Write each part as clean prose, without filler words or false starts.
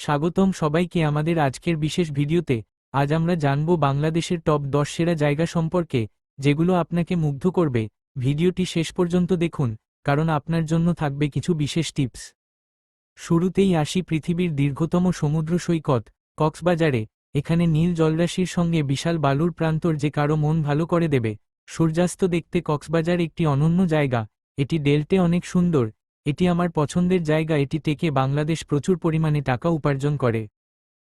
স্বাগতম সবাইকে আমাদের আজকের বিশেষ ভিডিওতে। আজ আমরা জানব বাংলাদেশের টপ 10 সেরা জায়গা সম্পর্কে, যেগুলো আপনাকে মুগ্ধ করবে। ভিডিওটি শেষ পর্যন্ত দেখুন, কারণ আপনার জন্য থাকবে কিছু বিশেষ টিপস। শুরুতেই আসি পৃথিবীর দীর্ঘতম সমুদ্র সৈকত কক্সবাজারে। এখানে নীল জলরাশির সঙ্গে বিশাল বালুর প্রান্তর যে কারো মন ভালো করে দেবে। সূর্যাস্ত দেখতে কক্সবাজার একটি অনন্য জায়গা। এটি ডেল্টে অনেক সুন্দর। এটি আমার পছন্দের জায়গা। এটি থেকে বাংলাদেশ প্রচুর পরিমাণে টাকা উপার্জন করে।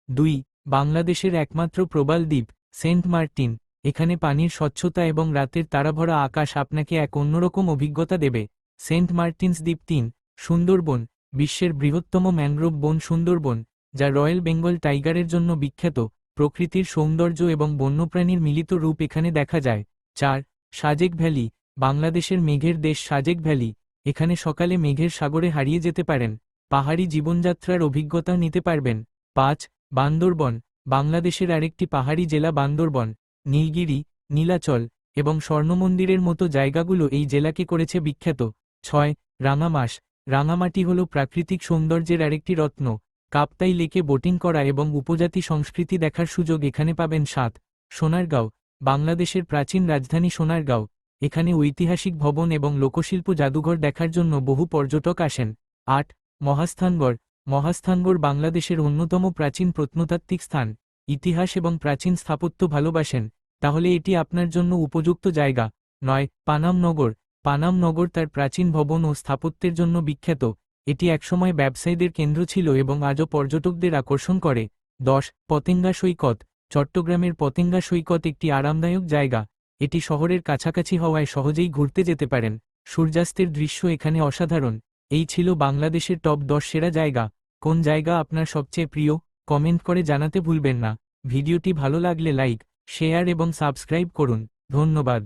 2. বাংলাদেশের একমাত্র প্রবাল দ্বীপ সেন্ট মার্টিন। এখানে পানির স্বচ্ছতা এবং রাতের তারাভরা আকাশ আপনাকে এক অন্যরকম অভিজ্ঞতা দেবে। সেন্ট মার্টিনস দ্বীপ। 3. সুন্দরবন। বিশ্বের বৃহত্তম ম্যানগ্রোভ বন সুন্দরবন, যা রয়্যাল বেঙ্গল টাইগারের জন্য বিখ্যাত। প্রকৃতির সৌন্দর্য এবং বন্যপ্রাণীর মিলিত রূপ এখানে দেখা যায়। 4. সাজেক ভ্যালি। বাংলাদেশের মেঘের দেশ সাজেক ভ্যালি। এখানে সকালে মেঘের সাগরে হারিয়ে যেতে পারেন, পাহাড়ি জীবনযাত্রার অভিজ্ঞতা নিতে পারবেন। 5. বান্দরবন। বাংলাদেশের আরেকটি পাহাড়ি জেলা বান্দরবন। নীলগিরি, নীলাচল এবং স্বর্ণমন্দিরের মতো জায়গাগুলো এই জেলাকে করেছে বিখ্যাত। 6. রাঙামাশ। রাঙামাটি হল প্রাকৃতিক সৌন্দর্যের আরেকটি রত্ন। কাপ্তাই লেকে বোটিং করা এবং উপজাতি সংস্কৃতি দেখার সুযোগ এখানে পাবেন। 7. সোনারগাঁও। বাংলাদেশের প্রাচীন রাজধানী সোনারগাঁও। এখানে ঐতিহাসিক ভবন এবং লোকশিল্প জাদুঘর দেখার জন্য বহু পর্যটক আসেন। 8. মহাস্থানগড়। মহাস্থানগড় বাংলাদেশের অন্যতম প্রাচীন প্রত্নতাত্ত্বিক স্থান। ইতিহাস এবং প্রাচীন স্থাপত্য ভালোবাসেন তাহলে এটি আপনার জন্য উপযুক্ত জায়গা। 9. পানামনগর। পানামনগর তার প্রাচীন ভবন ও স্থাপত্যের জন্য বিখ্যাত। এটি একসময় ব্যবসায়ীদের কেন্দ্র ছিল এবং আজও পর্যটকদের আকর্ষণ করে। 10. পতেঙ্গা সৈকত। চট্টগ্রামের পতেঙ্গা সৈকত একটি আরামদায়ক জায়গা। এটি শহরের কাছাকাছি হওয়ায় সহজেই ঘুরতে যেতে পারেন। সূর্যাস্তের দৃশ্য এখানে অসাধারণ। এই ছিল বাংলাদেশের টপ 10 সেরা জায়গা। কোন জায়গা আপনার সবচেয়ে প্রিয়, কমেন্ট করে জানাতে ভুলবেন না। ভিডিওটি ভালো লাগলে লাইক, শেয়ার এবং সাবস্ক্রাইব করুন। ধন্যবাদ।